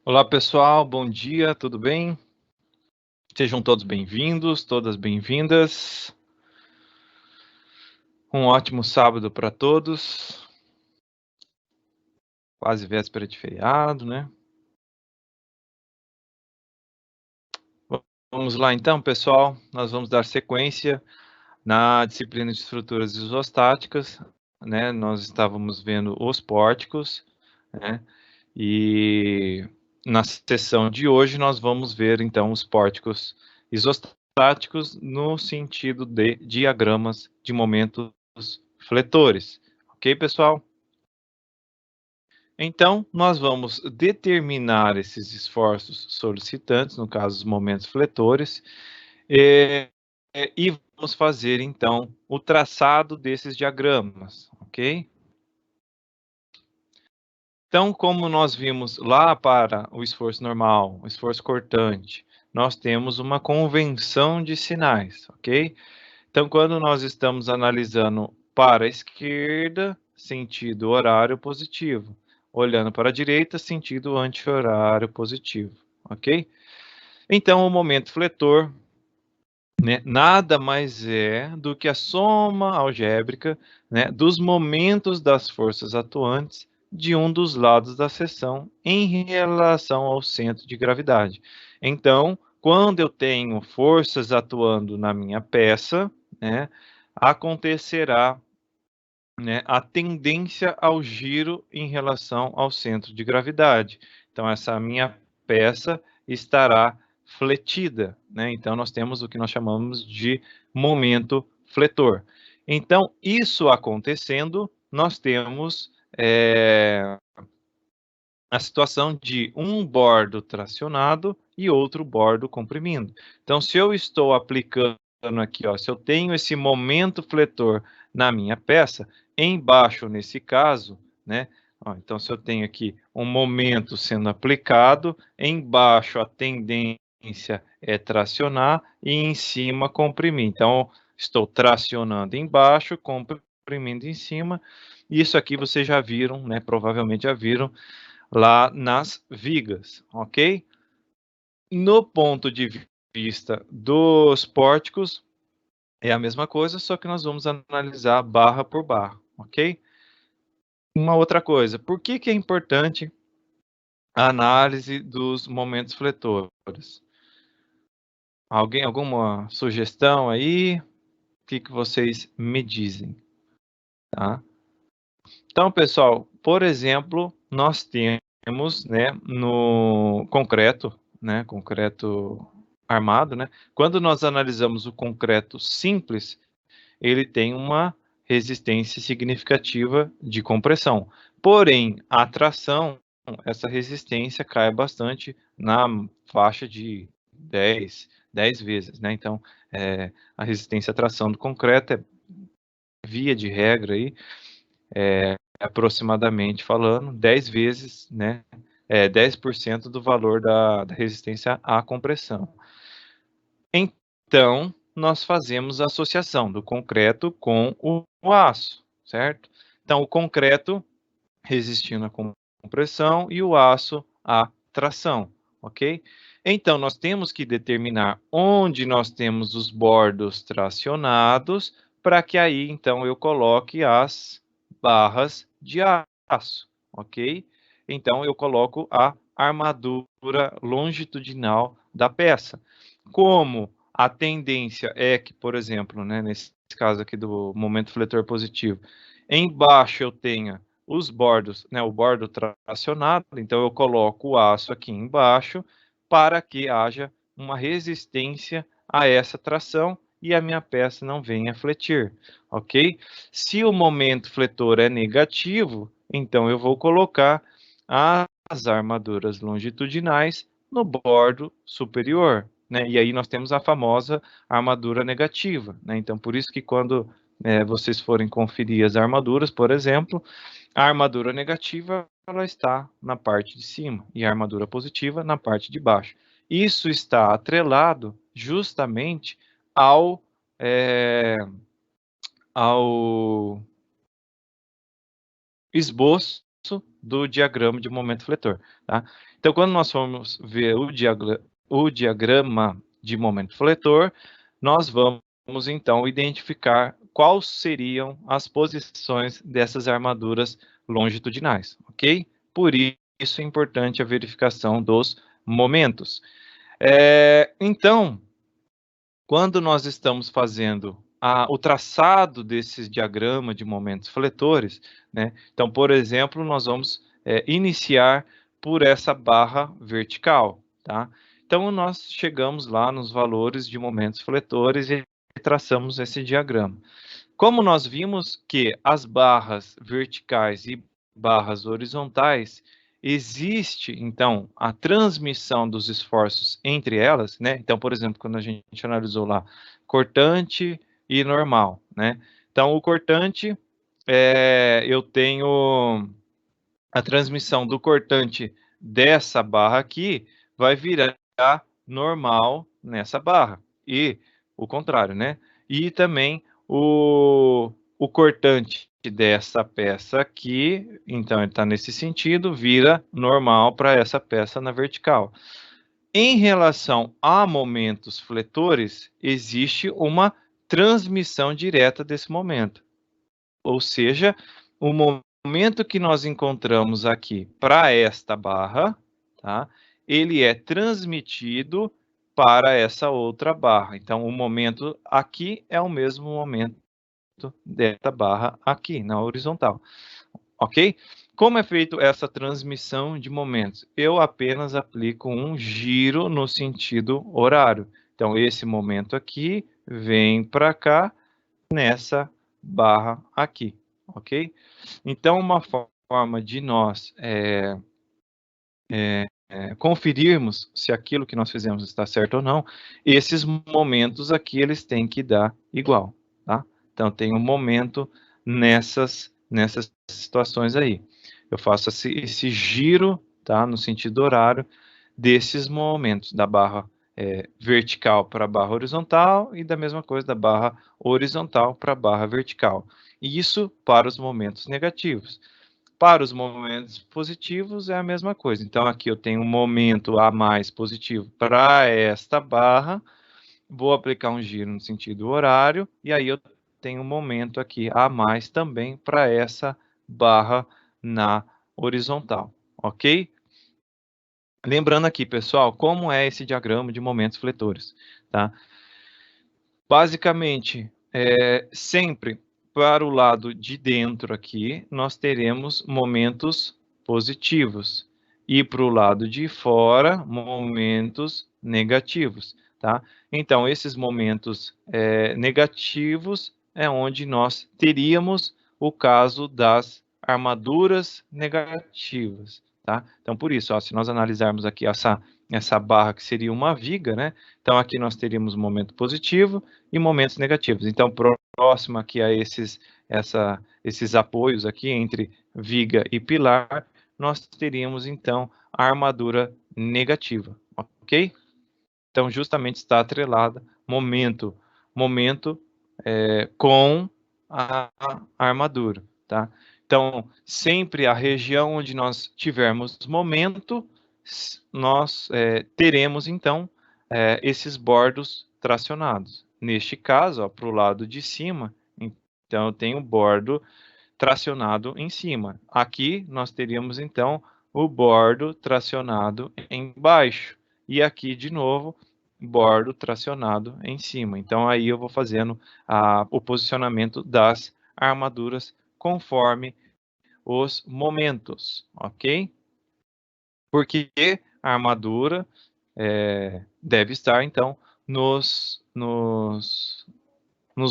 Olá pessoal, bom dia, tudo bem? Sejam todos bem-vindos, todas bem-vindas. Um ótimo sábado para todos. Quase véspera de feriado, né? Vamos lá então, pessoal. Nós vamos dar sequência na disciplina de estruturas isostáticas, né? Nós estávamos vendo os pórticos, né? E na sessão de hoje nós vamos ver então os pórticos isostáticos no sentido de diagramas de momentos fletores. Ok, pessoal? Então, nós vamos determinar esses esforços solicitantes, no caso, os momentos fletores, e vamos fazer, então, o traçado desses diagramas, ok? Então, como nós vimos lá para o esforço normal, o esforço cortante, nós temos uma convenção de sinais, ok? Então, quando nós estamos analisando para a esquerda, sentido horário positivo. Olhando para a direita, sentido anti-horário positivo, ok? Então, o momento fletor, né, nada mais é do que a soma algébrica, né, dos momentos das forças atuantes de um dos lados da seção em relação ao centro de gravidade. Então, quando eu tenho forças atuando na minha peça, né, acontecerá, né, a tendência ao giro em relação ao centro de gravidade. Então, essa minha peça estará fletida, né? Então, nós temos o que nós chamamos de momento fletor. Então, isso acontecendo, nós temos a situação de um bordo tracionado e outro bordo comprimindo. Então, se eu estou aplicando aqui, ó, se eu tenho esse momento fletor na minha peça, embaixo, nesse caso, né? Ó, então, se eu tenho aqui um momento sendo aplicado, embaixo a tendência é tracionar e em cima comprimir. Então, estou tracionando embaixo, comprimindo em cima. Isso aqui vocês já viram, né? Provavelmente já viram lá nas vigas, ok? No ponto de vista dos pórticos, é a mesma coisa, só que nós vamos analisar barra por barra, ok? Uma outra coisa, por que é importante a análise dos momentos fletores? Alguma sugestão aí? O que vocês me dizem, tá? Então, pessoal, por exemplo, nós temos, né, no concreto, né, concreto armado, né, quando nós analisamos o concreto simples, ele tem uma resistência significativa de compressão. Porém, a tração, essa resistência cai bastante na faixa de 10 vezes, né? Então, a resistência à tração do concreto é, via de regra, aí, aproximadamente falando, 10 vezes, né, 10% do valor da resistência à compressão. Então, nós fazemos a associação do concreto com o aço, certo? Então, o concreto resistindo à compressão e o aço à tração, ok? Então, nós temos que determinar onde nós temos os bordos tracionados para que aí, então, eu coloque as barras de aço, ok? Então, eu coloco a armadura longitudinal da peça. Como a tendência é que, por exemplo, né, nesse caso aqui do momento fletor positivo, embaixo eu tenha os bordos, né, o bordo tracionado, então eu coloco o aço aqui embaixo para que haja uma resistência a essa tração e a minha peça não venha fletir, ok? Se o momento fletor é negativo, então eu vou colocar as armaduras longitudinais no bordo superior, né? E aí nós temos a famosa armadura negativa, né? Então, por isso que quando vocês forem conferir as armaduras, por exemplo, a armadura negativa ela está na parte de cima e a armadura positiva na parte de baixo. Isso está atrelado justamente ao, ao esboço, do diagrama de momento fletor, tá? Então, quando nós formos ver o diagrama de momento fletor, nós vamos, então, identificar quais seriam as posições dessas armaduras longitudinais, ok? Por isso é importante a verificação dos momentos. Então, quando nós estamos fazendo o traçado desse diagrama de momentos fletores, né? Então, por exemplo, nós vamos iniciar por essa barra vertical, tá? Então, nós chegamos lá nos valores de momentos fletores e traçamos esse diagrama. Como nós vimos que as barras verticais e barras horizontais, existe, então, a transmissão dos esforços entre elas, né? Então, por exemplo, quando a gente analisou lá cortante e normal, né? Então, o cortante, eu tenho a transmissão do cortante dessa barra aqui, vai virar normal nessa barra, e o contrário, né? E também o cortante dessa peça aqui, então ele está nesse sentido, vira normal para essa peça na vertical. Em relação a momentos fletores, existe uma transmissão direta desse momento. Ou seja, o momento que nós encontramos aqui para esta barra, tá? Ele é transmitido para essa outra barra. Então, o momento aqui é o mesmo momento dessa barra aqui, na horizontal. Ok? Como é feito essa transmissão de momentos? Eu apenas aplico um giro no sentido horário. Então, esse momento aqui vem para cá, nessa barra aqui, ok? Então, uma forma de nós conferirmos se aquilo que nós fizemos está certo ou não, esses momentos aqui, eles têm que dar igual, tá? Então, tem um momento nessas situações aí. Eu faço esse giro, tá? No sentido horário, desses momentos, da barra vertical para a barra horizontal e da mesma coisa da barra horizontal para a barra vertical. E isso para os momentos negativos. Para os momentos positivos é a mesma coisa. Então, aqui eu tenho um momento a mais positivo para esta barra, vou aplicar um giro no sentido horário, e aí eu tenho um momento aqui a mais também para essa barra na horizontal, ok? Lembrando aqui, pessoal, como é esse diagrama de momentos fletores, tá? Basicamente, sempre para o lado de dentro aqui, nós teremos momentos positivos. E para o lado de fora, momentos negativos, tá? Então, esses momentos negativos é onde nós teríamos o caso das armaduras negativas, tá? Então, por isso, ó, se nós analisarmos aqui essa barra que seria uma viga, né? Então, aqui nós teríamos momento positivo e momentos negativos. Então, próximo aqui a esses apoios aqui entre viga e pilar, nós teríamos, então, a armadura negativa, ok? Então, justamente está atrelada momento com a armadura, tá? Então, sempre a região onde nós tivermos momento, nós teremos, então, esses bordos tracionados. Neste caso, para o lado de cima, então eu tenho o bordo tracionado em cima. Aqui nós teríamos, então, o bordo tracionado embaixo. E aqui, de novo, bordo tracionado em cima. Então, aí eu vou fazendo o posicionamento das armaduras conforme os momentos, ok? Porque a armadura deve estar, então, nos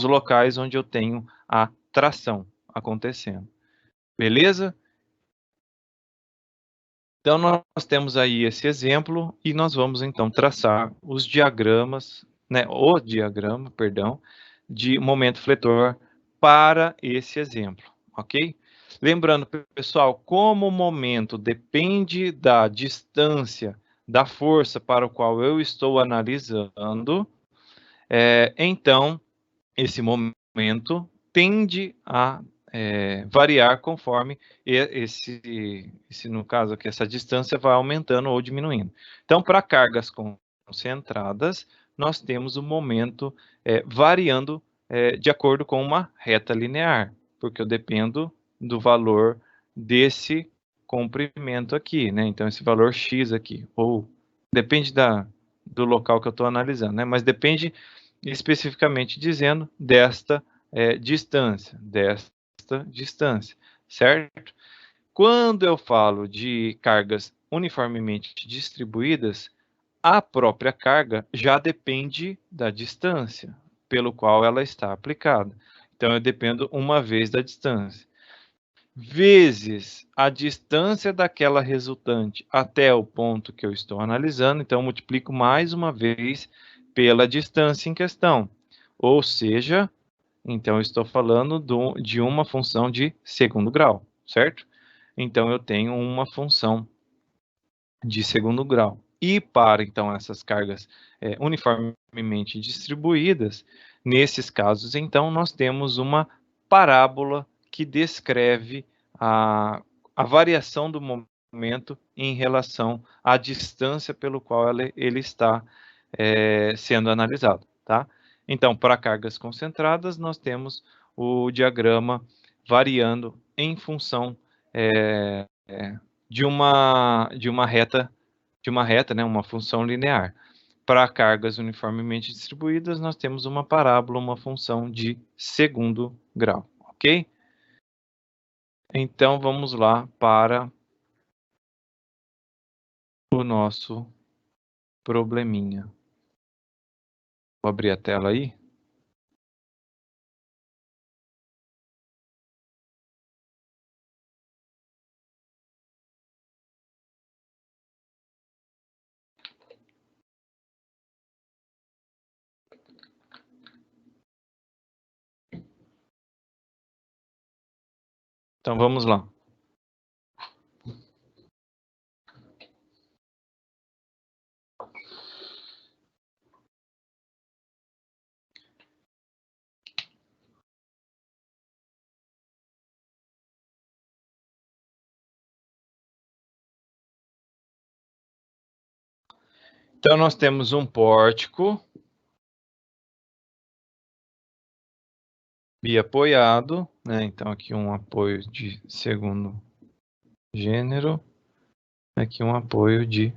locais onde eu tenho a tração acontecendo. Beleza? Então, nós temos aí esse exemplo e nós vamos, então, traçar os diagramas, né, o diagrama, perdão, de momento fletor para esse exemplo, ok? Lembrando, pessoal, como o momento depende da distância da força para o qual eu estou analisando, então, esse momento tende a variar conforme no caso aqui, essa distância vai aumentando ou diminuindo. Então, para cargas concentradas, nós temos o momento variando de acordo com uma reta linear, porque eu dependo do valor desse comprimento aqui, né? Então, esse valor x aqui, ou depende do local que eu estou analisando, né? Mas depende especificamente dizendo desta distância, distância, certo? Quando eu falo de cargas uniformemente distribuídas, a própria carga já depende da distância pelo qual ela está aplicada. Então, eu dependo uma vez da distância, vezes a distância daquela resultante até o ponto que eu estou analisando. Então, eu multiplico mais uma vez pela distância em questão. Ou seja, então, eu estou falando de uma função de segundo grau, certo? Então, eu tenho uma função de segundo grau. E para, então, essas cargas uniformemente distribuídas, nesses casos, então, nós temos uma parábola que descreve a variação do momento em relação à distância pelo qual ele está sendo analisado, tá? Então, para cargas concentradas, nós temos o diagrama variando em função de uma reta, né, uma função linear. Para cargas uniformemente distribuídas, nós temos uma parábola, uma função de segundo grau, ok? Então, vamos lá para o nosso probleminha. Vou abrir a tela aí. Então, vamos lá. Então, nós temos um pórtico biapoiado, né? Então, aqui um apoio de segundo gênero, aqui um apoio de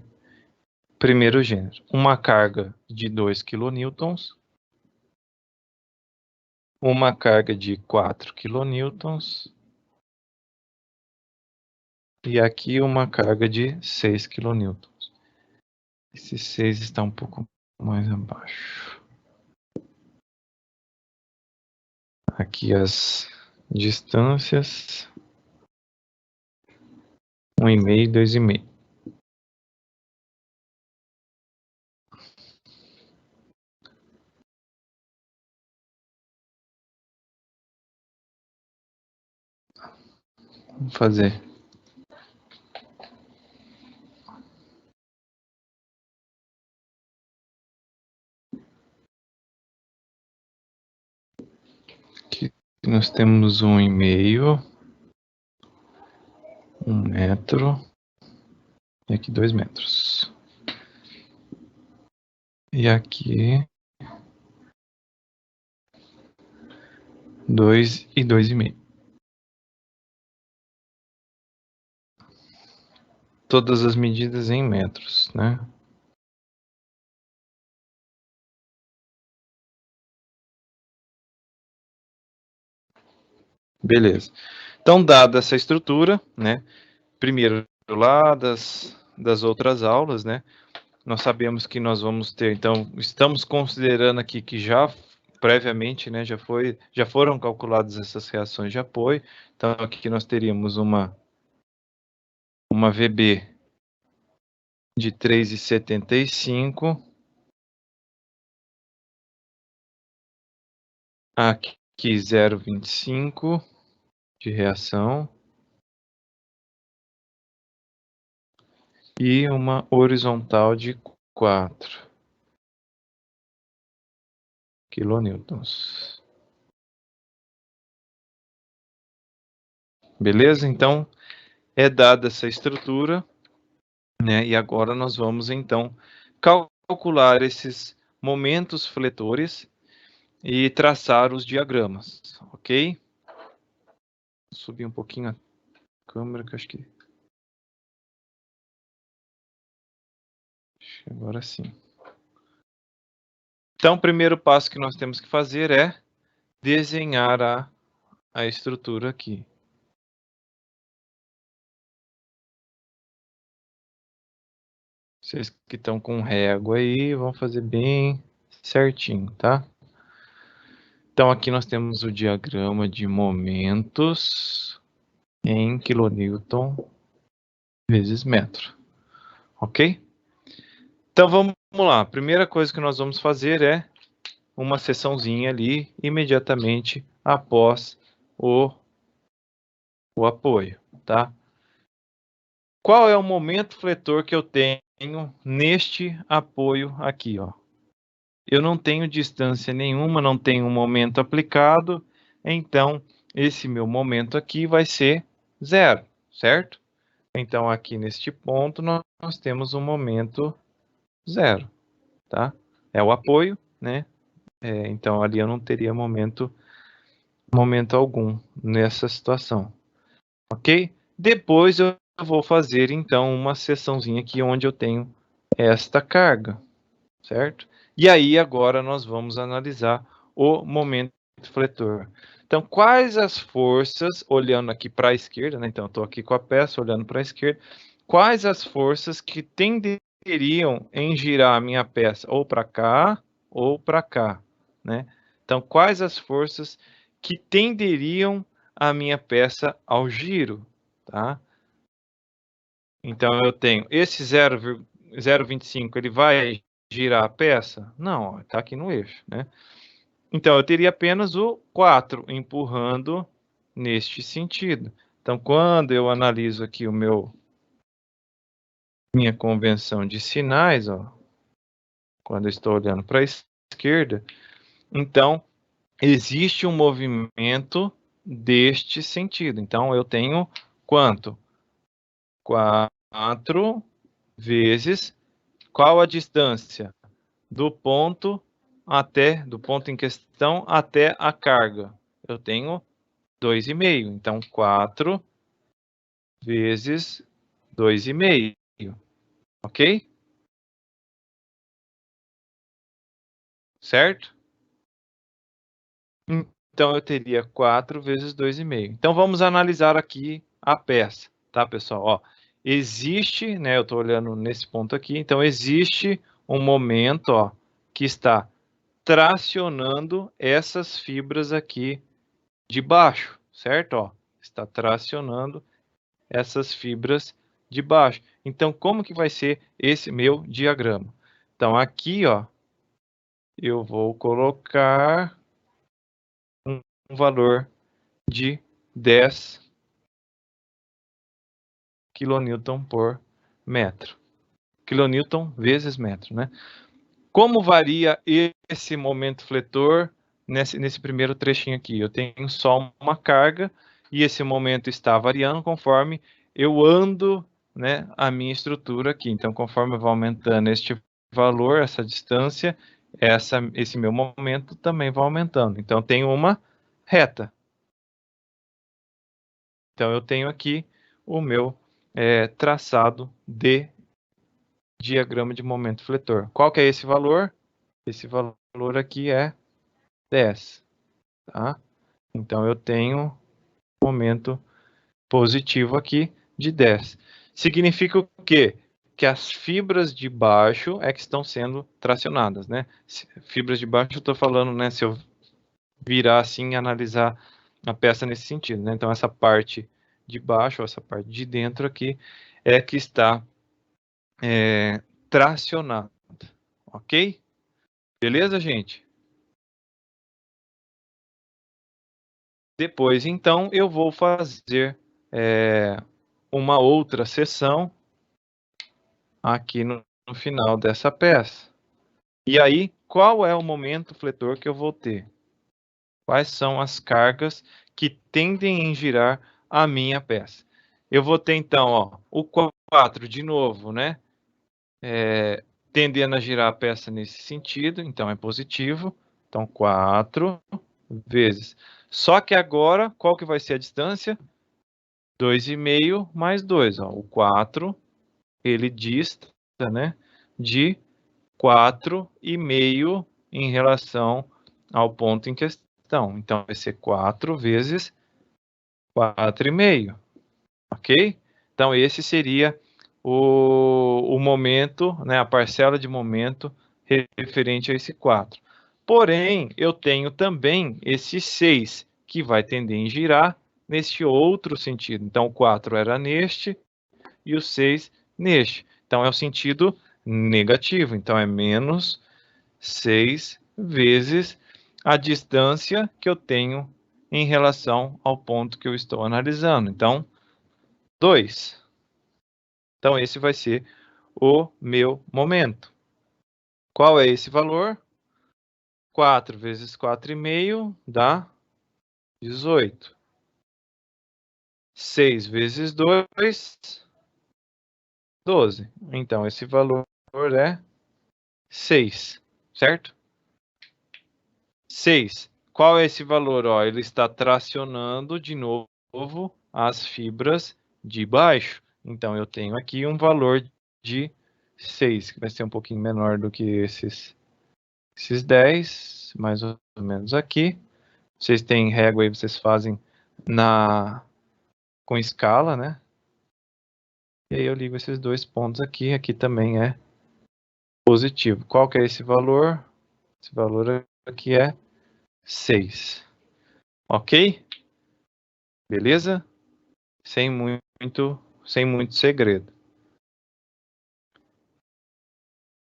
primeiro gênero. Uma carga de 2 kN, uma carga de 4 kN, e aqui uma carga de 6 kN. Esse 6 está um pouco mais abaixo. Aqui as distâncias, 1,5 e 2,5. Vamos fazer. Aqui nós temos 1,5, 1 metro, e aqui 2 metros. E aqui 2 e 2,5. Todas as medidas em metros, né? Beleza. Então, dada essa estrutura, né? Primeiro lá das outras aulas, né? Nós sabemos que nós vamos ter, então, estamos considerando aqui que já previamente, né, já foram calculadas essas reações de apoio. Então, aqui nós teríamos uma VB de 3,75, aqui 0,25 de reação e uma horizontal de 4 kN. Beleza? Então, é dada essa estrutura, né? E agora nós vamos, então, calcular esses momentos fletores e traçar os diagramas, ok? Vou subir um pouquinho a câmera, que eu acho que... Agora sim. Então, o primeiro passo que nós temos que fazer é desenhar a estrutura aqui. Vocês que estão com régua aí, vão fazer bem certinho, tá? Então, aqui nós temos o diagrama de momentos em quilonewton vezes metro, ok? Então, vamos lá. A primeira coisa que nós vamos fazer é uma seçãozinha ali, imediatamente após o apoio, tá? Qual é o momento fletor que eu tenho neste apoio aqui, ó? Eu não tenho distância nenhuma, não tenho um momento aplicado, então esse meu momento aqui vai ser zero, certo? Então aqui neste ponto nós temos um momento zero, tá? É o apoio, né? Então ali eu não teria momento algum nessa situação, ok? Depois eu vou fazer então uma seçãozinha aqui onde eu tenho esta carga, certo? E aí agora nós vamos analisar o momento fletor. Então, quais as forças, olhando aqui para a esquerda, né? Então, eu estou aqui com a peça olhando para a esquerda, quais as forças que tenderiam em girar a minha peça ou para cá ou para cá, né? Então, quais as forças que tenderiam a minha peça ao giro, tá? Então, eu tenho esse 0,25, ele vai girar a peça? Não, está aqui no eixo, né? Então, eu teria apenas o 4 empurrando neste sentido. Então, quando eu analiso aqui minha convenção de sinais, ó, quando eu estou olhando para a esquerda, então, existe um movimento deste sentido. Então, eu tenho quanto? 4 vezes qual a distância do ponto em questão até a carga? Eu tenho 2,5. Então, 4 vezes 2,5. Ok? Certo? Então, eu teria 4 vezes 2,5. Então, vamos analisar aqui a peça, tá, pessoal? Ó, existe, né, eu estou olhando nesse ponto aqui, então existe um momento, ó, que está tracionando essas fibras aqui de baixo, certo? Ó, está tracionando essas fibras de baixo. Então, como que vai ser esse meu diagrama? Então, aqui, ó, eu vou colocar um valor de 10 kN por metro. Kilonewton vezes metro, né? Como varia esse momento fletor nesse primeiro trechinho aqui? Eu tenho só uma carga e esse momento está variando conforme eu ando, né, a minha estrutura aqui. Então, conforme eu vou aumentando este valor, essa distância, esse meu momento também vai aumentando. Então, eu tenho uma reta. Então, eu tenho aqui o meu traçado de diagrama de momento fletor. Qual que é esse valor? Esse valor aqui é 10, tá? Então, eu tenho momento positivo aqui de 10. Significa o quê? Que as fibras de baixo é que estão sendo tracionadas, né? Fibras de baixo, eu estou falando, né? Se eu virar assim e analisar a peça nesse sentido, né? Então, essa parte de baixo, essa parte de dentro aqui, é que está tracionada, ok? Beleza, gente? Depois, então, eu vou fazer uma outra seção aqui no final dessa peça. E aí, qual é o momento fletor que eu vou ter? Quais são as cargas que tendem a girar a minha peça. Eu vou ter, então, ó, o 4 de novo, né? Tendendo a girar a peça nesse sentido, então é positivo. Então, 4 vezes. Só que agora, qual que vai ser a distância? 2,5 mais 2. Ó. O 4, ele dista, né, de 4,5 em relação ao ponto em questão. Então, vai ser 4 vezes 4,5. Ok? Então, esse seria o momento, né, a parcela de momento referente a esse 4. Porém, eu tenho também esse 6, que vai tender em girar neste outro sentido. Então, o 4 era neste e o 6 neste. Então, é o sentido negativo. Então, é menos 6 vezes a distância que eu tenho em relação ao ponto que eu estou analisando. Então, 2. Então, esse vai ser o meu momento. Qual é esse valor? 4 vezes 4,5 dá 18. 6 vezes 2, 12. Então, esse valor é 6, certo? 6. Qual é esse valor? Ó, ele está tracionando de novo as fibras de baixo. Então, eu tenho aqui um valor de 6, que vai ser um pouquinho menor do que esses 10, mais ou menos aqui. Vocês têm régua aí, vocês fazem com escala, né? E aí eu ligo esses dois pontos aqui. Aqui também é positivo. Qual que é esse valor? Esse valor aqui é 6. Ok? Beleza? Sem muito segredo.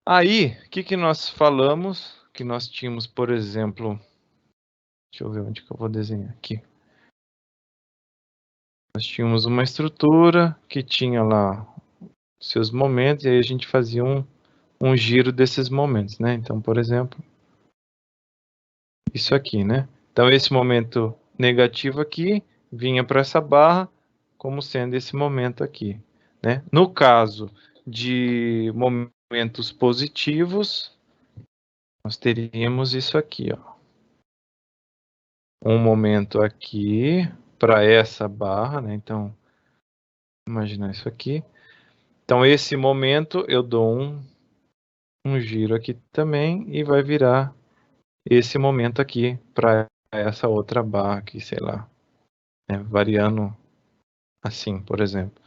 Aí, o que nós falamos? Que nós tínhamos, por exemplo... Deixa eu ver onde que eu vou desenhar aqui. Nós tínhamos uma estrutura que tinha lá seus momentos, e aí a gente fazia um giro desses momentos, né? Então, por exemplo, isso aqui, né? Então, esse momento negativo aqui vinha para essa barra como sendo esse momento aqui, né? No caso de momentos positivos, nós teríamos isso aqui, ó. Um momento aqui para essa barra, né? Então, imaginar isso aqui. Então, esse momento eu dou um giro aqui também e vai virar esse momento aqui para essa outra barra aqui, sei lá, né, variando assim, por exemplo.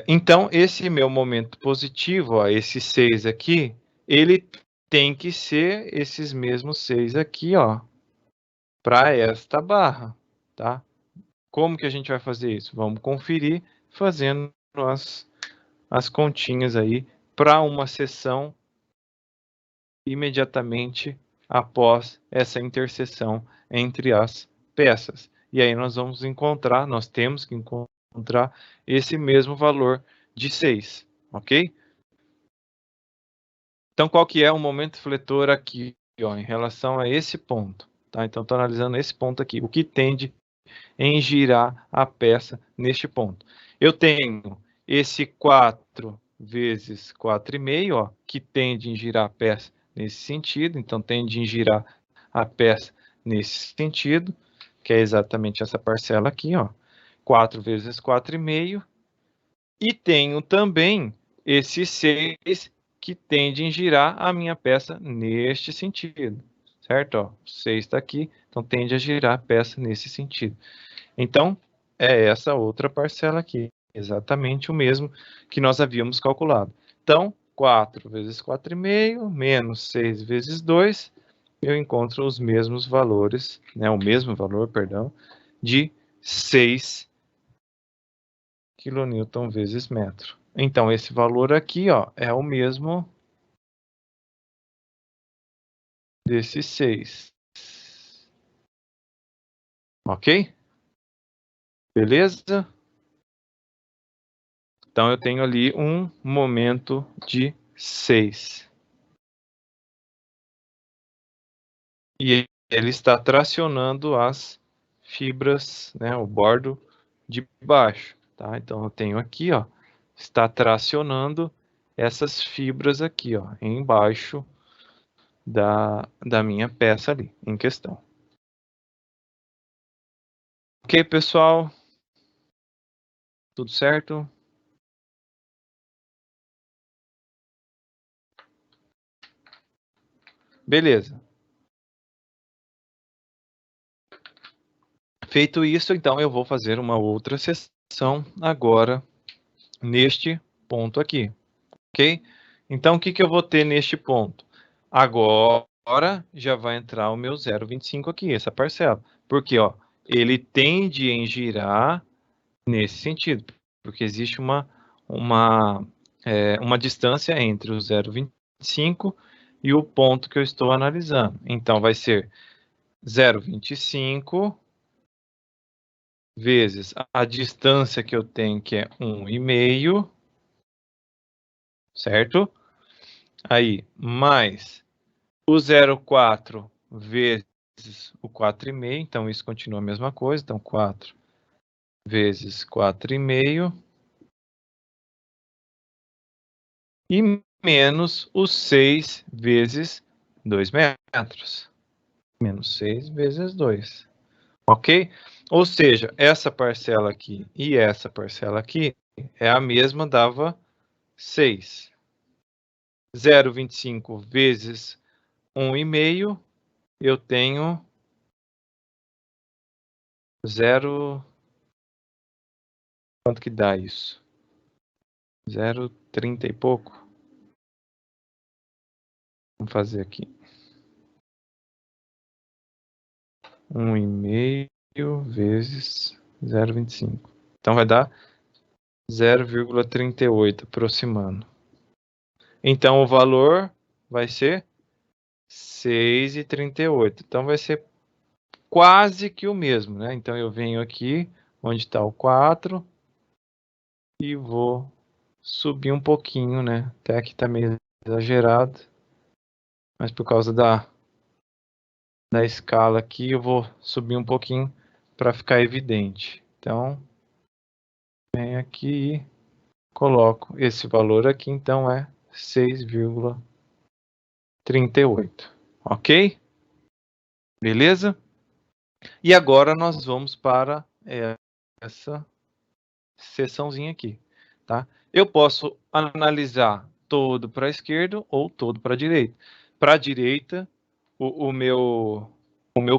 Então, esse meu momento positivo, ó, esse 6 aqui, ele tem que ser esses mesmos 6 aqui, ó, para esta barra, tá? Como que a gente vai fazer isso? Vamos conferir fazendo as continhas aí para uma seção imediatamente após essa interseção entre as peças. E aí nós temos que encontrar esse mesmo valor de 6, ok? Então, qual que é o momento fletor aqui, ó, em relação a esse ponto? Tá? Então, estou analisando esse ponto aqui, o que tende em girar a peça neste ponto. Eu tenho esse 4 vezes 4,5, ó, que tende em girar a peça nesse sentido, então tende em girar a peça nesse sentido, que é exatamente essa parcela aqui, ó, 4 vezes 4,5, e tenho também esse 6 que tende em girar a minha peça neste sentido, certo? Ó, 6 está aqui, então tende a girar a peça nesse sentido. Então, é essa outra parcela aqui, exatamente o mesmo que nós havíamos calculado. Então, 4 vezes 4,5 menos 6 vezes 2, eu encontro os mesmos valores, né, o mesmo valor, perdão, de 6 kN vezes metro. Então, esse valor aqui, ó, é o mesmo desse 6. Ok? Beleza? Então, eu tenho ali um momento de 6. E ele está tracionando as fibras, né, o bordo de baixo, tá? Então eu tenho aqui, ó, está tracionando essas fibras aqui, ó, embaixo da minha peça ali em questão. Ok, pessoal? Tudo certo? Beleza. Feito isso, então eu vou fazer uma outra sessão agora neste ponto aqui, ok? Então o que que eu vou ter neste ponto? Agora já vai entrar o meu 0,25 aqui, essa parcela. Porque, ó, ele tende em girar nesse sentido, porque existe uma distância entre o 0,25 e o ponto que eu estou analisando. Então, vai ser 0,25 vezes a distância que eu tenho, que é 1,5, certo? Aí, mais o 0,4 vezes o 4,5, então isso continua a mesma coisa, então 4 vezes 4,5, e menos os 6 vezes 2 metros. Menos 6 vezes 2. Ok? Ou seja, essa parcela aqui e essa parcela aqui é a mesma, dava 6. 0,25 vezes 1,5, eu tenho 0... Quanto que dá isso? 0,30 e pouco. Vamos fazer aqui. 1,5 vezes 0,25. Então vai dar 0,38 aproximando. Então o valor vai ser 6,38. Então vai ser quase que o mesmo, né? Então eu venho aqui onde está o 4 e vou subir um pouquinho, né? Até aqui está meio exagerado, mas por causa da escala aqui eu vou subir um pouquinho para ficar evidente. Então venho aqui e coloco esse valor aqui, então é 6,38, ok? Beleza? E agora nós vamos para essa seçãozinha aqui, tá? Eu posso analisar todo para a esquerda ou todo para a direita. Para a direita, o meu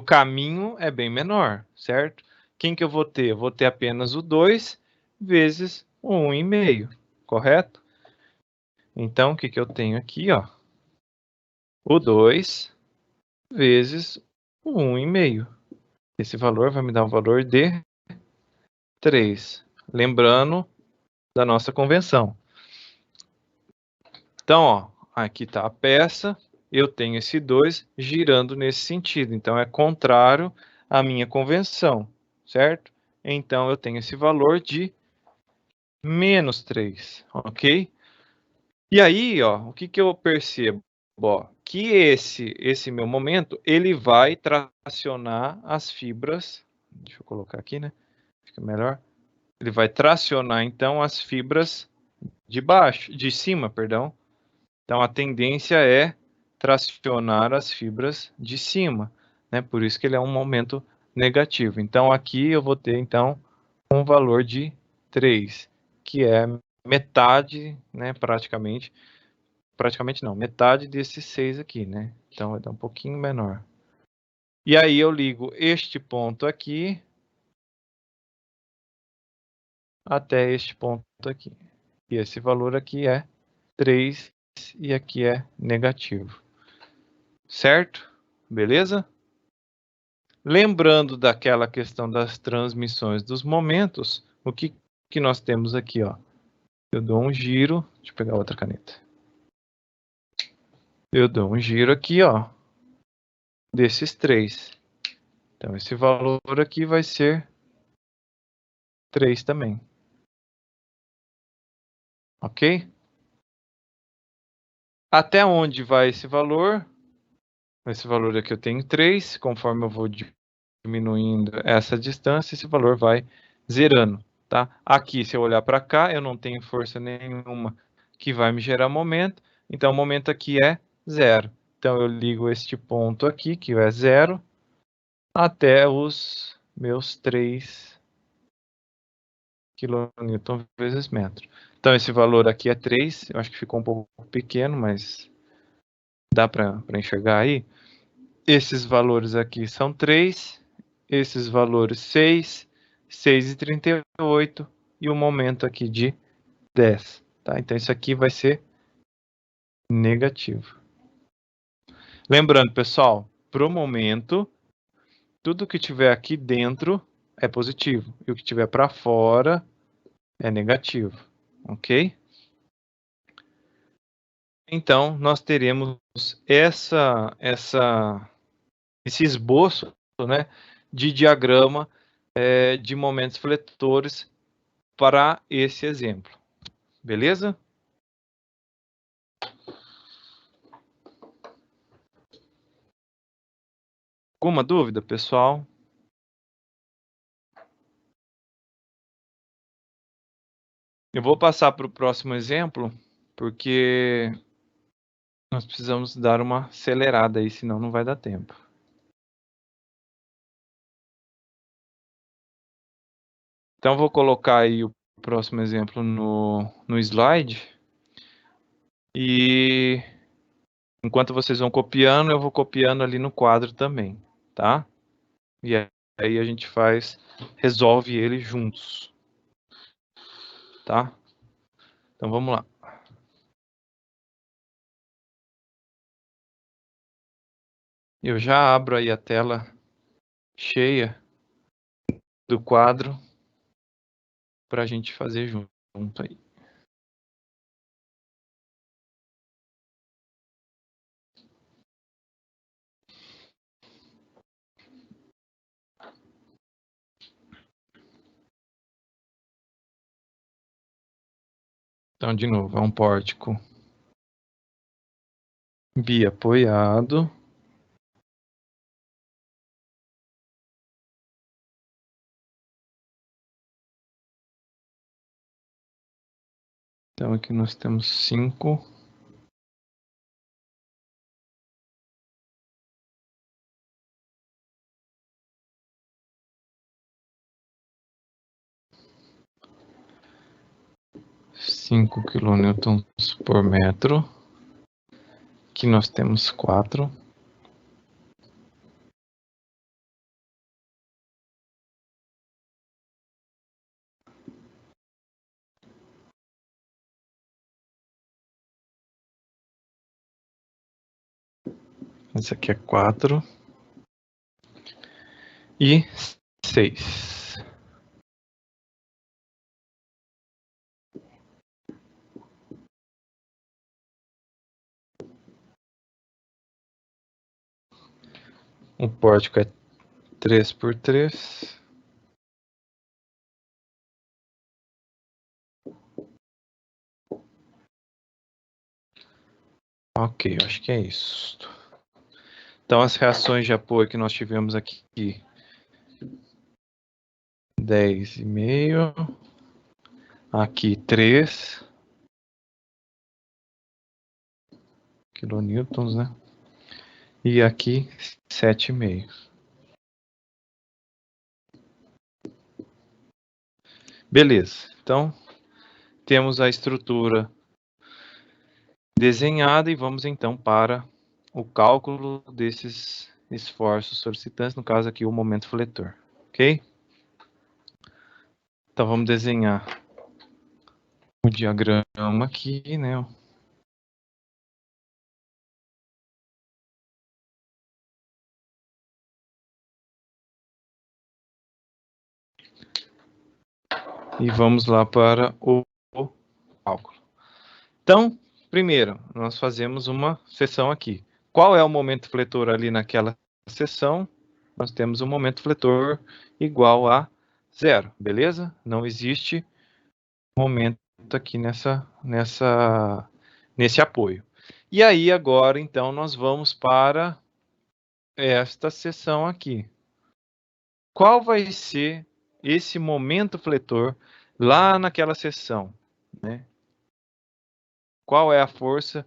caminho é bem menor, certo? Quem que eu vou ter? Eu vou ter apenas o 2 vezes o 1,5, correto? Então, o que que eu tenho aqui, ó? O 2 vezes o 1,5. Esse valor vai me dar um valor de 3. Lembrando da nossa convenção. Então, ó, aqui está a peça, eu tenho esse 2 girando nesse sentido. Então, é contrário à minha convenção, certo? Então, eu tenho esse valor de menos 3, ok? E aí, ó, o que que eu percebo? Ó, que esse meu momento, ele vai tracionar as fibras, deixa eu colocar aqui, né? Fica melhor. Ele vai tracionar, então, as fibras de cima, perdão. Então, a tendência é tracionar as fibras de cima, né? Por isso que ele é um momento negativo. Então, aqui eu vou ter, então, um valor de 3, que é metade, né, praticamente não, metade desses 6 aqui, né? Então, vai dar um pouquinho menor. E aí eu ligo este ponto aqui até este ponto aqui. E esse valor aqui é 3 e aqui é negativo. Certo? Beleza? Lembrando daquela questão das transmissões dos momentos, o que nós temos aqui, ó? Eu dou um giro, deixa eu pegar outra caneta. Eu dou um giro aqui, ó, desses 3. Então, esse valor aqui vai ser 3 também. Ok? Até onde vai esse valor? Esse valor aqui eu tenho 3, conforme eu vou diminuindo essa distância, esse valor vai zerando, tá? Aqui, se eu olhar para cá, eu não tenho força nenhuma que vai me gerar momento, então o momento aqui é zero. Então eu ligo este ponto aqui, que é zero, até os meus 3 kN vezes metro. Então esse valor aqui é 3, eu acho que ficou um pouco pequeno, mas dá para enxergar aí. Esses valores aqui são 3, esses valores 6, 6,38 e o momento aqui de 10. Tá? Então isso aqui vai ser negativo. Lembrando, pessoal, para o momento, tudo que tiver aqui dentro é positivo e o que tiver para fora é negativo, ok? Então, nós teremos esse esboço, né, de diagrama de momentos fletores para esse exemplo. Beleza? Alguma dúvida, pessoal? Eu vou passar para o próximo exemplo, porque nós precisamos dar uma acelerada aí, senão não vai dar tempo. Então, vou colocar aí o próximo exemplo no slide. E enquanto vocês vão copiando, eu vou copiando ali no quadro também, tá? E aí a gente resolve ele juntos, tá? Então, vamos lá. Eu já abro aí a tela cheia do quadro para a gente fazer junto aí. Então, de novo, é um pórtico biapoiado. Então, aqui nós temos 5. kN por metro. Aqui nós temos 4. Esse aqui é 4. E 6. O pórtico é 3 por 3. Ok, acho que é isso. Então, as reações de apoio que nós tivemos aqui, 10,5. Aqui, 3 kilonewtons, né? E aqui, 7,5. Beleza. Então, temos a estrutura desenhada e vamos então para o cálculo desses esforços solicitantes, no caso aqui o momento fletor, ok? Então vamos desenhar o diagrama aqui, né? E vamos lá para o cálculo. Então, primeiro, nós fazemos uma seção aqui. Qual é o momento fletor ali naquela seção? Nós temos um momento fletor igual a 0, beleza? Não existe momento aqui nesse apoio. E aí, agora, então, nós vamos para esta seção aqui. qual vai ser esse momento fletor lá naquela seção, né? Qual é a força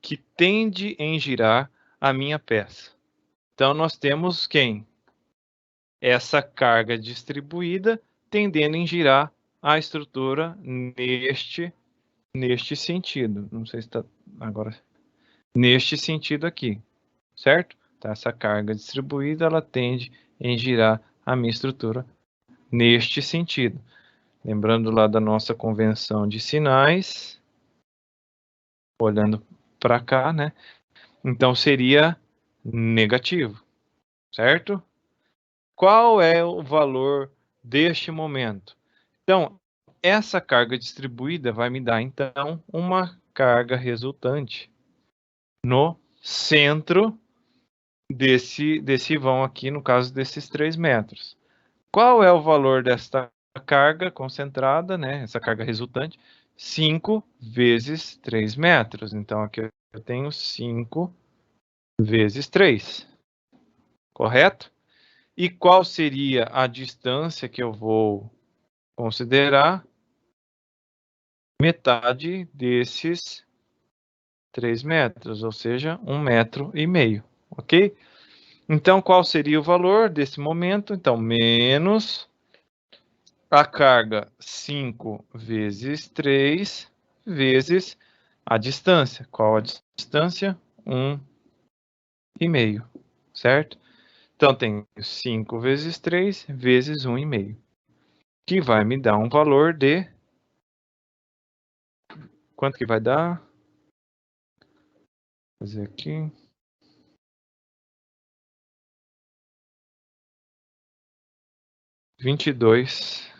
que tende em girar a minha peça? Então, nós temos quem? Essa carga distribuída tendendo em girar a estrutura neste sentido. Não sei se está agora. Neste sentido aqui, certo? Então, essa carga distribuída, ela tende em girar a minha estrutura neste sentido. Lembrando lá da nossa convenção de sinais, olhando para cá, né? Então, seria negativo, certo? Qual é o valor deste momento? Então, essa carga distribuída vai me dar, então, uma carga resultante no centro desse vão aqui, no caso desses 3 metros. Qual é o valor desta carga concentrada, né? Essa carga resultante? 5 vezes 3 metros. Então, aqui eu tenho 5 vezes 3, correto? E qual seria a distância que eu vou considerar? Metade desses 3 metros, ou seja, 1,5 metro, ok? Então, qual seria o valor desse momento? Então, menos a carga 5 vezes 3 vezes a distância. Qual a distância? 1,5, certo? Então, tenho 5 vezes 3 vezes 1,5, que vai me dar um valor de... Quanto que vai dar? Vou fazer aqui. 22.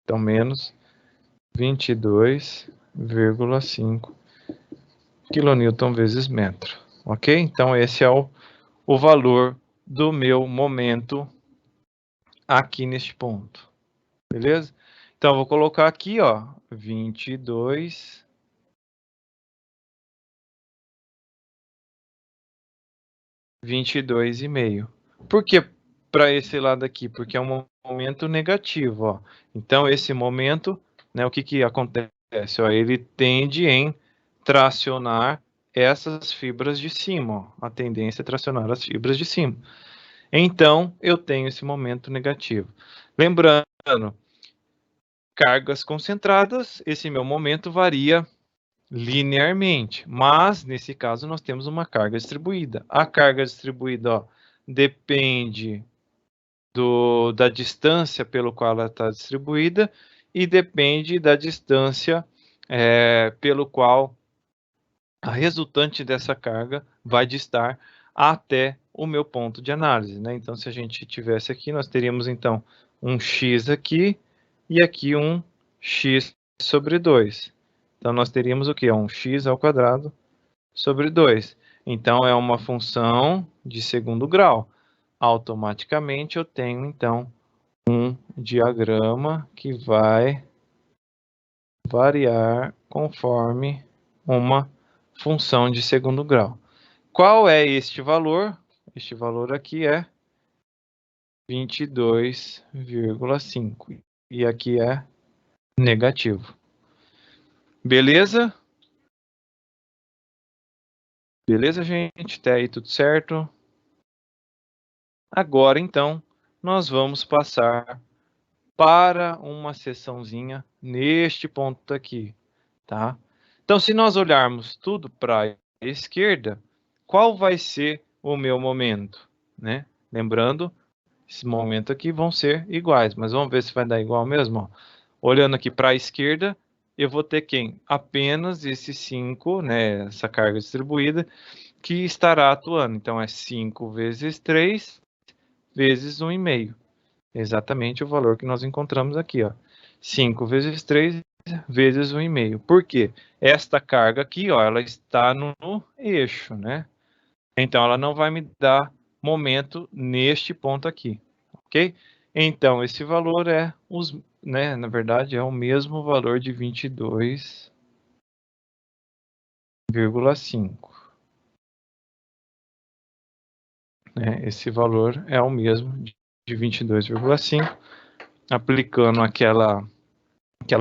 Então, menos 22,5 kN vezes metro. Ok? Então, esse é o valor do meu momento aqui neste ponto. Beleza? Então, eu vou colocar aqui, ó, 22,5. Por que para esse lado aqui? Porque é um momento negativo, ó. Então, esse momento, né, o que acontece? Ó, ele tende em tracionar essas fibras de cima, ó. A tendência é tracionar as fibras de cima. Então, eu tenho esse momento negativo. Lembrando, cargas concentradas, esse meu momento varia linearmente, mas nesse caso nós temos uma carga distribuída. A carga distribuída, ó, depende da distância pelo qual ela está distribuída e depende da distância pelo qual a resultante dessa carga vai distar até o meu ponto de análise, né? Então, se a gente tivesse aqui, nós teríamos então um x aqui e aqui um x sobre 2. Então, nós teríamos o quê? Um x ao quadrado sobre 2. Então, é uma função de segundo grau. Automaticamente, eu tenho, então, um diagrama que vai variar conforme uma função de segundo grau. Qual é este valor? Este valor aqui é 22,5. E aqui é negativo. Beleza? Beleza, gente? Até aí tudo certo? Agora, então, nós vamos passar para uma seçãozinha neste ponto aqui, tá? Então, se nós olharmos tudo para a esquerda, qual vai ser o meu momento, né? Lembrando, esse momento aqui vão ser iguais, mas vamos ver se vai dar igual mesmo, ó. Olhando aqui para a esquerda, eu vou ter quem? Apenas esse 5, né, essa carga distribuída, que estará atuando. Então, é 5 vezes 3 vezes 1,5. Exatamente o valor que nós encontramos aqui, ó. 5 vezes 3 vezes 1,5. Por quê? Esta carga aqui, ó, ela está no eixo, né? Então, ela não vai me dar momento neste ponto aqui, ok? Então, esse valor é, né, na verdade, é o mesmo valor de 22,5. Né? Esse valor é o mesmo de 22,5, aplicando aquela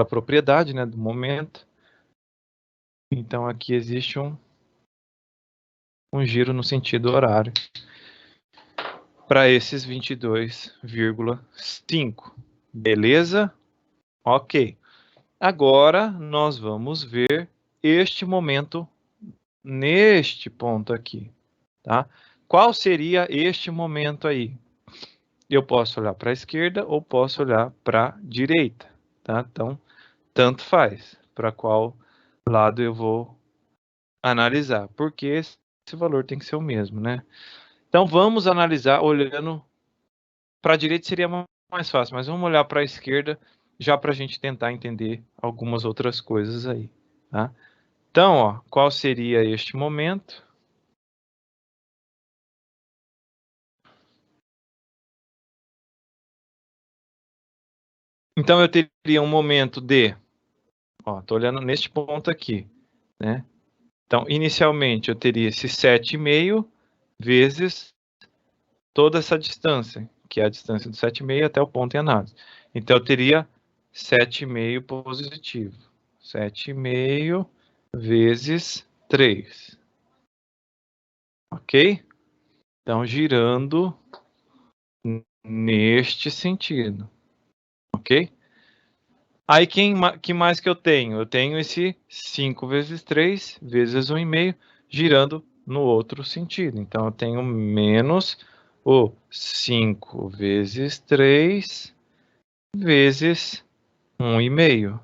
propriedade, né, do momento. Então, aqui existe um giro no sentido horário para esses 22,5. Beleza? Ok. Agora, nós vamos ver este momento neste ponto aqui, tá? Qual seria este momento aí? Eu posso olhar para a esquerda ou posso olhar para a direita, tá? Então, tanto faz para qual lado eu vou analisar, porque esse valor tem que ser o mesmo, né? Então, vamos analisar olhando para a direita, seria mais fácil, mas vamos olhar para a esquerda já para a gente tentar entender algumas outras coisas aí, tá? Então, ó, qual seria este momento? Então, eu teria um momento de... Ó, tô olhando neste ponto aqui, né? Então, inicialmente, eu teria esse 7,5 vezes toda essa distância, que é a distância do 7,5 até o ponto em análise. Então, eu teria 7,5 positivo. 7,5 vezes 3. Ok? Então, girando neste sentido. Ok? Aí, que mais que eu tenho? Eu tenho esse 5 vezes 3 vezes 1,5 girando no outro sentido. Então, eu tenho menos o 5 vezes 3 vezes 1,5.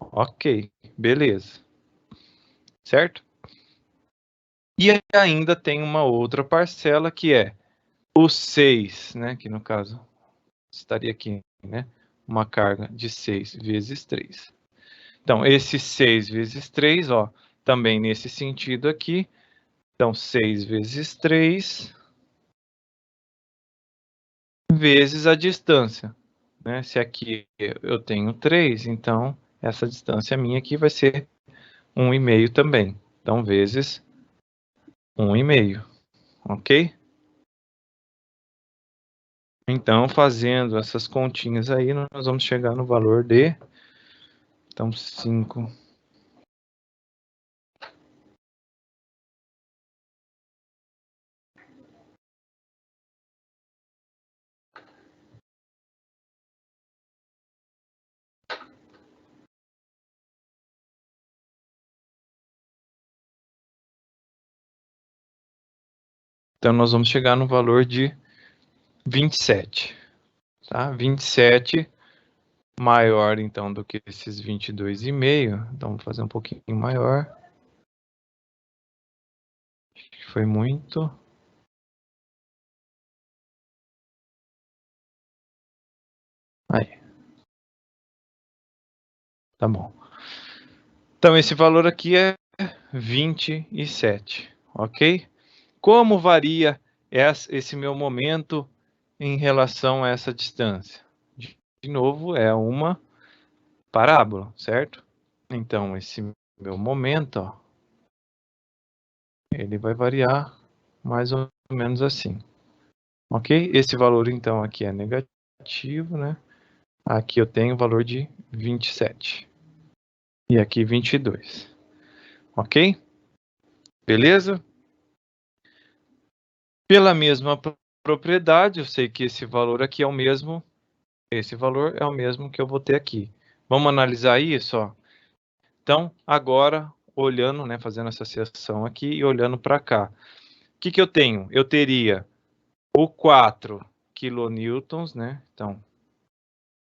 Ok, beleza. Certo? E ainda tem uma outra parcela que é o 6, né? Que no caso estaria aqui, né? Uma carga de 6 vezes 3. Então, esse 6 vezes 3, ó, também nesse sentido aqui. Então, 6 vezes 3 vezes a distância, né? Se aqui eu tenho 3, então essa distância minha aqui vai ser 1,5 também. Então, vezes 1,5, ok? Então, fazendo essas continhas aí, nós vamos chegar no valor de... Então, 5... Então, nós vamos chegar no valor de 27, tá? 27 maior, então, do que esses 22,5. Então, vou fazer um pouquinho maior. Acho que foi muito. Aí. Tá bom. Então, esse valor aqui é 27, ok? Como varia esse meu momento em relação a essa distância? De novo, é uma parábola, certo? Então, esse meu momento, ó, ele vai variar mais ou menos assim, ok? Esse valor, então, aqui é negativo, né? Aqui eu tenho o valor de 27. E aqui 22. Ok? Beleza? Pela mesma propriedade, eu sei que esse valor aqui é o mesmo. Esse valor é o mesmo que eu vou ter aqui. Vamos analisar isso, ó. Então, agora, olhando, né, fazendo essa associação aqui e olhando para cá. O que eu tenho? Eu teria o 4 kilonewtons, né? Então,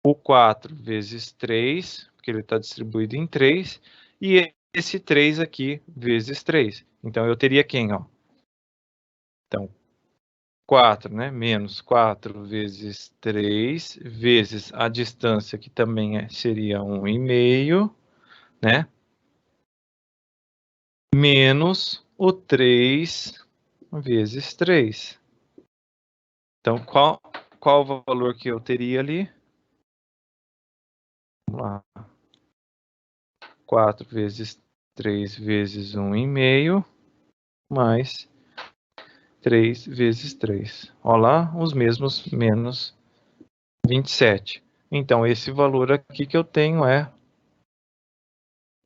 o 4 vezes 3, porque ele está distribuído em 3, e esse 3 aqui vezes 3. Então, eu teria quem, ó? Então, 4, né? Menos 4 vezes 3, vezes a distância, que também seria 1,5, né? Menos o 3 vezes 3. Então, qual o valor que eu teria ali? Vamos lá. 4 vezes 3 vezes 1,5, mais 3 vezes 3. Olha lá, os mesmos menos 27. Então, esse valor aqui que eu tenho é...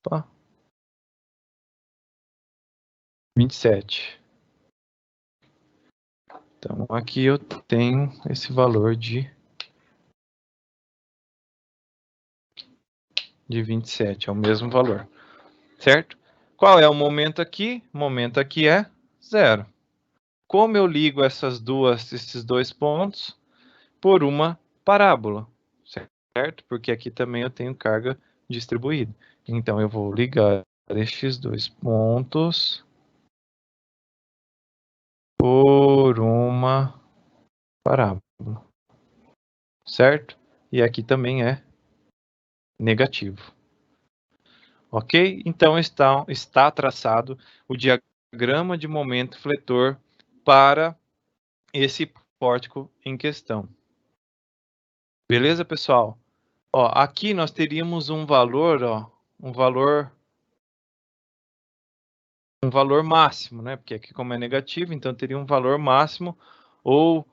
Opa, 27. Então, aqui eu tenho esse valor de 27, é o mesmo valor, certo? Qual é o momento aqui? O momento aqui é 0. Como eu ligo esses dois pontos? Por uma parábola, certo? Porque aqui também eu tenho carga distribuída. Então, eu vou ligar estes dois pontos por uma parábola, certo? E aqui também é negativo. Ok? Então, está traçado o diagrama de momento fletor para esse pórtico em questão. Beleza, pessoal? Ó, aqui nós teríamos um valor, ó, um valor máximo, né? Porque aqui como é negativo, então teria um valor máximo ou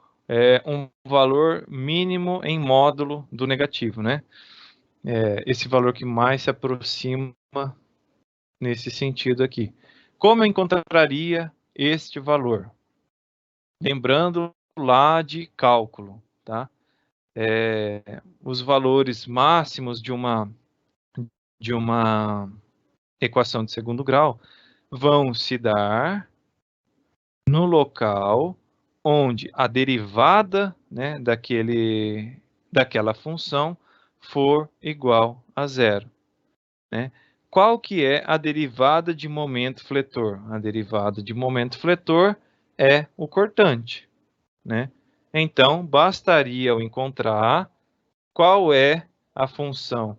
um valor mínimo em módulo do negativo, né? Esse valor que mais se aproxima nesse sentido aqui. Como eu encontraria este valor? Lembrando lá de cálculo, tá? Os valores máximos de uma equação de segundo grau vão se dar no local onde a derivada, né, daquela função for igual a zero, né? Qual que é a derivada de momento fletor? A derivada de momento fletor é o cortante, né? Então, bastaria eu encontrar qual é a função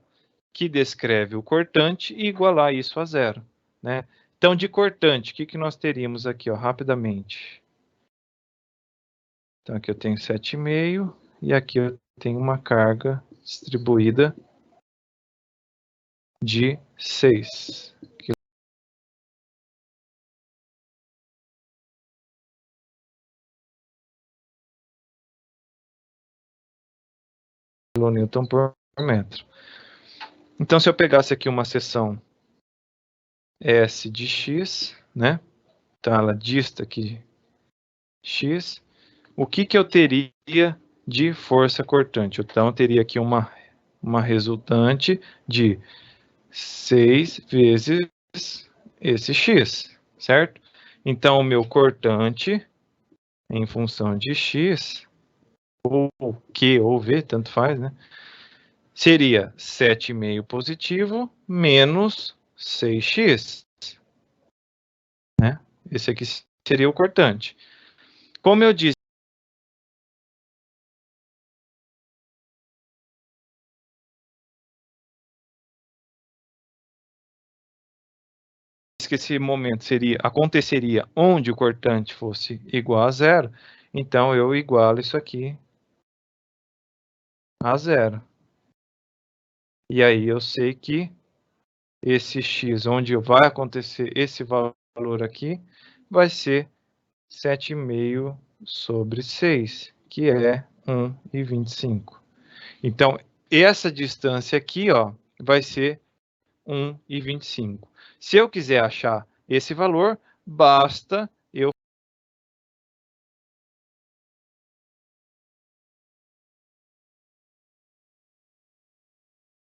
que descreve o cortante e igualar isso a zero, né? Então, de cortante, o que nós teríamos aqui, ó, rapidamente? Então, aqui eu tenho 7,5 e aqui eu tenho uma carga distribuída de 6 kN por metro. Então, se eu pegasse aqui uma seção S de X, né? Então, ela dista aqui X. O que eu teria de força cortante? Então, eu teria aqui uma resultante de 6 vezes esse X, certo? Então, o meu cortante em função de X, ou Q ou V, tanto faz, né? Seria 7,5 positivo menos 6x, né? Esse aqui seria o cortante. Como eu disse que esse momento aconteceria onde o cortante fosse igual a zero, então eu igualo isso aqui a zero. E aí eu sei que esse x, onde vai acontecer esse valor aqui, vai ser 7,5 sobre 6, que é 1,25. Então, essa distância aqui, ó, vai ser 1,25. Se eu quiser achar esse valor, basta eu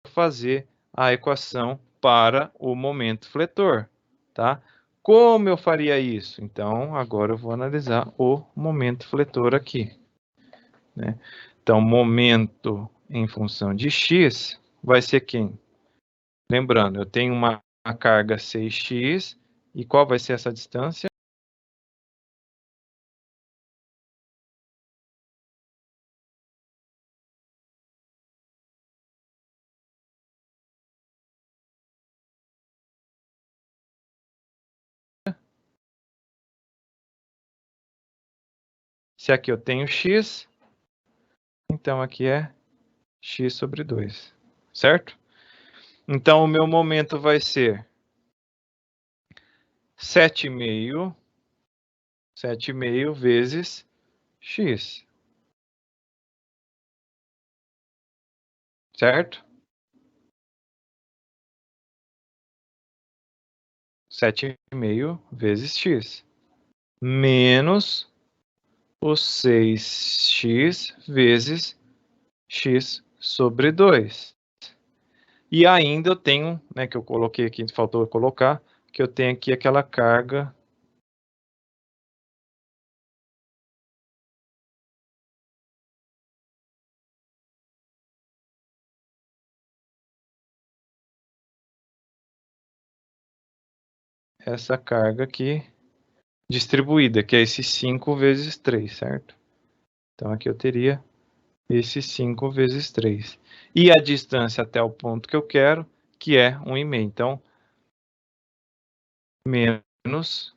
fazer a equação para o momento fletor, tá? Como eu faria isso? Então, agora eu vou analisar o momento fletor aqui, né? Então, momento em função de x vai ser quem? Lembrando, eu tenho uma carga 6x, e qual vai ser essa distância? Se aqui eu tenho x, então aqui é x sobre 2, certo? Então, o meu momento vai ser 7,5 7,5 vezes x. Certo? 7,5 vezes x. Menos os 6x vezes x sobre 2. E ainda eu tenho, né, que eu coloquei aqui, faltou eu colocar, que eu tenho aqui aquela carga essa carga aqui distribuída, que é esse 5 vezes 3, certo? Então aqui eu teria esse 5 vezes 3. E a distância até o ponto que eu quero, que é 1,5. Então, menos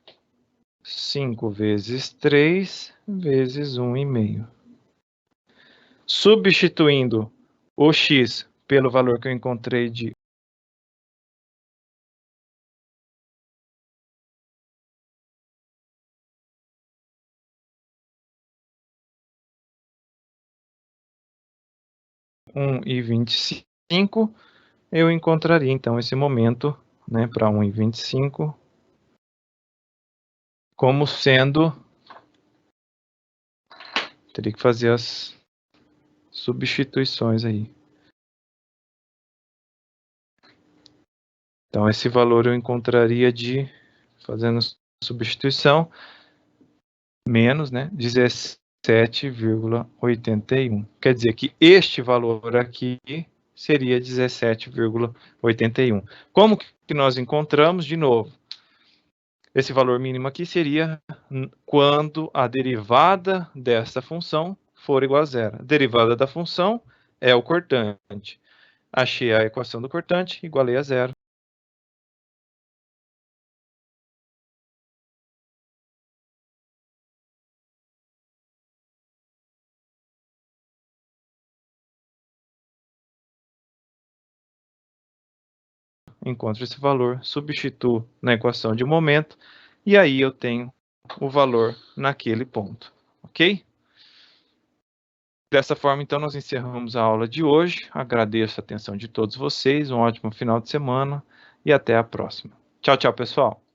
5 vezes 3 vezes 1,5. Substituindo o x pelo valor que eu encontrei de 1,25, eu encontraria então esse momento, né, para 1,25 como sendo, teria que fazer as substituições aí. Então esse valor eu encontraria fazendo substituição, menos, né, 17,81. Quer dizer que este valor aqui seria 17,81. Como que nós encontramos? De novo, esse valor mínimo aqui seria quando a derivada dessa função for igual a zero. A derivada da função é o cortante. Achei a equação do cortante, igualei a zero. Encontro esse valor, substituo na equação de momento, e aí eu tenho o valor naquele ponto, ok? Dessa forma, então, nós encerramos a aula de hoje. Agradeço a atenção de todos vocês, um ótimo final de semana e até a próxima. Tchau, tchau, pessoal!